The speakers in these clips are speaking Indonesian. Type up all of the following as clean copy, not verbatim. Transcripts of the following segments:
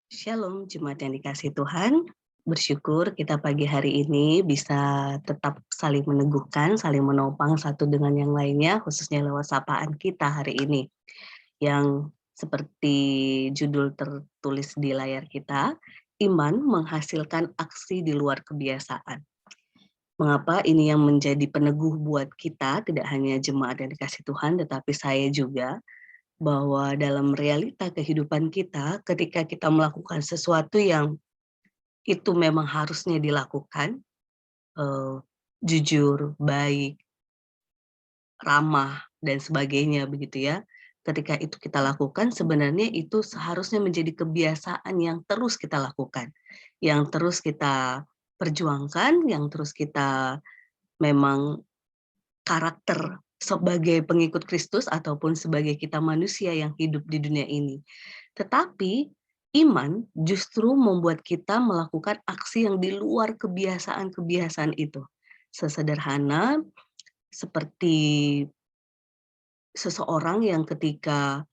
Shalom, jemaat yang dikasih Tuhan. Bersyukur kita pagi hari ini bisa tetap saling meneguhkan, saling menopang satu dengan yang lainnya, khususnya lewat sapaan kita hari ini. Yang seperti judul tertulis di layar kita, iman menghasilkan aksi di luar kebiasaan. Mengapa ini yang menjadi peneguh buat kita, tidak hanya jemaat yang dikasih Tuhan, tetapi saya juga, bahwa dalam realita kehidupan kita, ketika kita melakukan sesuatu yang itu memang harusnya dilakukan, eee, jujur, baik, ramah, dan sebagainya begitu ya. Ketika itu kita lakukan, sebenarnya itu seharusnya menjadi kebiasaan yang terus kita lakukan, yang terus kita perjuangkan, yang terus kita memang karakter sebagai pengikut Kristus ataupun sebagai kita manusia yang hidup di dunia ini. Tetapi iman justru membuat kita melakukan aksi yang di luar kebiasaan-kebiasaan itu. Sesederhana seperti seseorang yang ketika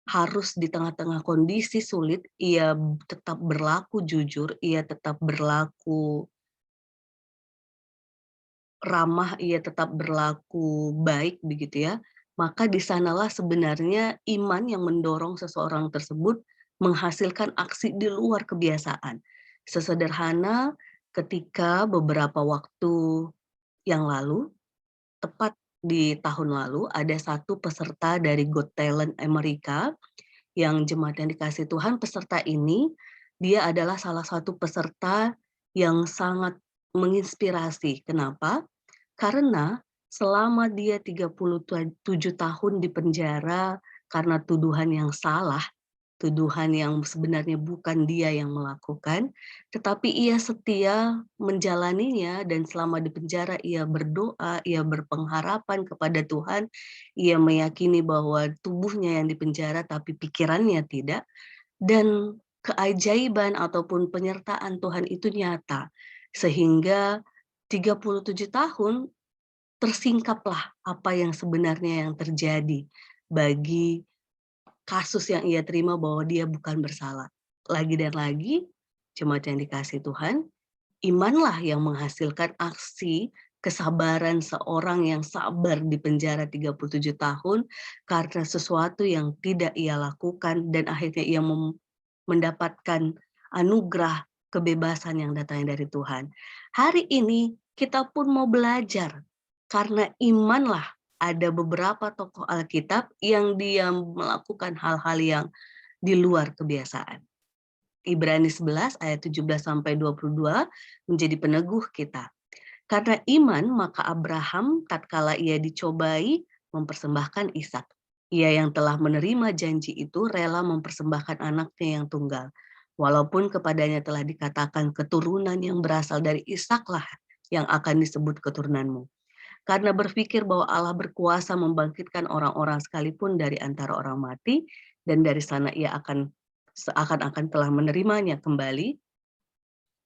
harus di tengah-tengah kondisi sulit, ia tetap berlaku jujur, ia tetap berlaku ramah, ia tetap berlaku baik begitu ya, maka di sanalah sebenarnya iman yang mendorong seseorang tersebut menghasilkan aksi di luar kebiasaan. Sesederhana ketika beberapa waktu yang lalu, tepat di tahun lalu, ada satu peserta dari Got Talent Amerika yang jemaat yang dikasih Tuhan, peserta ini dia adalah salah satu peserta yang sangat menginspirasi. Kenapa? Karena selama dia 37 tahun di penjara karena tuduhan yang salah, tuduhan yang sebenarnya bukan dia yang melakukan, tetapi ia setia menjalaninya dan selama di penjara ia berdoa, ia berpengharapan kepada Tuhan, ia meyakini bahwa tubuhnya yang dipenjara tapi pikirannya tidak, dan keajaiban ataupun penyertaan Tuhan itu nyata. Sehingga 37 tahun tersingkaplah apa yang sebenarnya yang terjadi bagi kasus yang ia terima bahwa dia bukan bersalah. Lagi dan lagi, jemaat yang dikasih Tuhan, imanlah yang menghasilkan aksi kesabaran seorang yang sabar di penjara 37 tahun karena sesuatu yang tidak ia lakukan dan akhirnya ia mendapatkan anugerah kebebasan yang datang dari Tuhan. Hari ini kita pun mau belajar karena imanlah ada beberapa tokoh Alkitab yang dia melakukan hal-hal yang di luar kebiasaan. Ibrani 11 ayat 17 sampai 22 menjadi peneguh kita. Karena iman maka Abraham tatkala ia dicobai mempersembahkan Ishak. Ia yang telah menerima janji itu rela mempersembahkan anaknya yang tunggal. Walaupun kepadanya telah dikatakan keturunan yang berasal dari Ishaklah yang akan disebut keturunanmu. Karena berpikir bahwa Allah berkuasa membangkitkan orang-orang sekalipun dari antara orang mati, dan dari sana ia akan seakan-akan telah menerimanya kembali.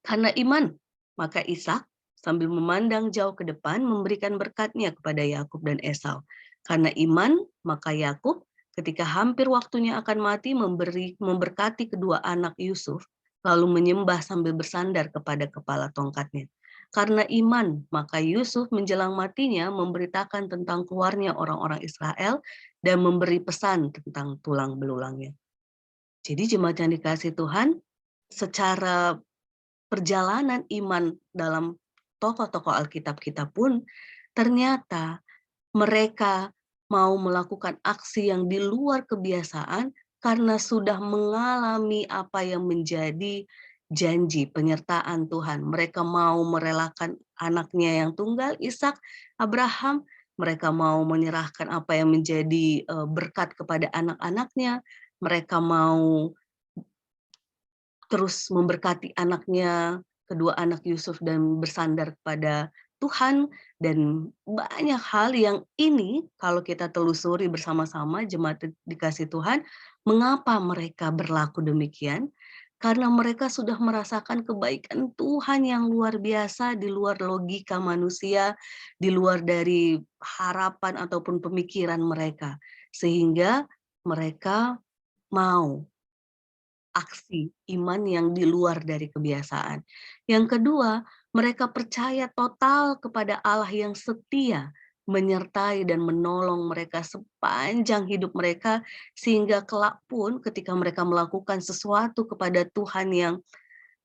Karena iman, maka Ishak sambil memandang jauh ke depan memberikan berkatnya kepada Yakub dan Esau. Karena iman, maka Yakub ketika hampir waktunya akan mati memberkati kedua anak Yusuf, lalu menyembah sambil bersandar kepada kepala tongkatnya. Karena iman, maka Yusuf menjelang matinya memberitakan tentang keluarnya orang-orang Israel dan memberi pesan tentang tulang belulangnya. Jadi jemaat yang dikasih Tuhan, secara perjalanan iman dalam tokoh-tokoh Alkitab kita pun, ternyata mereka mau melakukan aksi yang di luar kebiasaan karena sudah mengalami apa yang menjadi janji penyertaan Tuhan. Mereka mau merelakan anaknya yang tunggal, Ishak, Abraham. Mereka mau menyerahkan apa yang menjadi berkat kepada anak-anaknya. Mereka mau terus memberkati anaknya, kedua anak Yusuf dan bersandar kepada Tuhan, dan banyak hal yang ini kalau kita telusuri bersama-sama jemaat dikasih Tuhan, mengapa mereka berlaku demikian? Karena mereka sudah merasakan kebaikan Tuhan yang luar biasa di luar logika manusia, di luar dari harapan ataupun pemikiran mereka. Sehingga mereka mau aksi iman yang di luar dari kebiasaan. Yang kedua, mereka percaya total kepada Allah yang setia, menyertai dan menolong mereka sepanjang hidup mereka, sehingga kelak pun ketika mereka melakukan sesuatu kepada Tuhan yang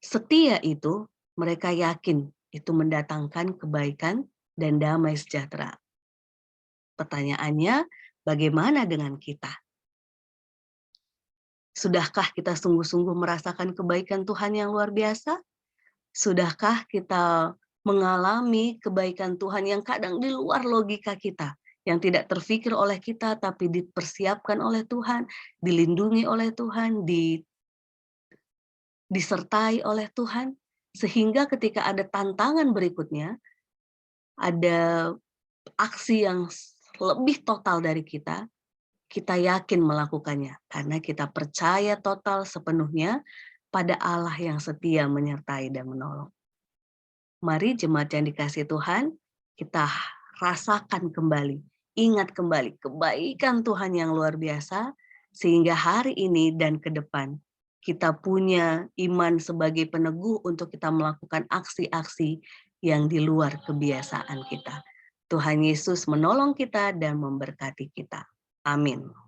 setia itu, mereka yakin itu mendatangkan kebaikan dan damai sejahtera. Pertanyaannya, bagaimana dengan kita? Sudahkah kita sungguh-sungguh merasakan kebaikan Tuhan yang luar biasa? Sudahkah kita mengalami kebaikan Tuhan yang kadang di luar logika kita, yang tidak terfikir oleh kita, tapi dipersiapkan oleh Tuhan, dilindungi oleh Tuhan, disertai oleh Tuhan, sehingga ketika ada tantangan berikutnya, ada aksi yang lebih total dari kita yakin melakukannya karena kita percaya total sepenuhnya pada Allah yang setia menyertai dan menolong. Mari jemaat yang dikasihi Tuhan, kita rasakan kembali, ingat kembali kebaikan Tuhan yang luar biasa, sehingga hari ini dan ke depan kita punya iman sebagai peneguh untuk kita melakukan aksi-aksi yang di luar kebiasaan kita. Tuhan Yesus menolong kita dan memberkati kita. Amin.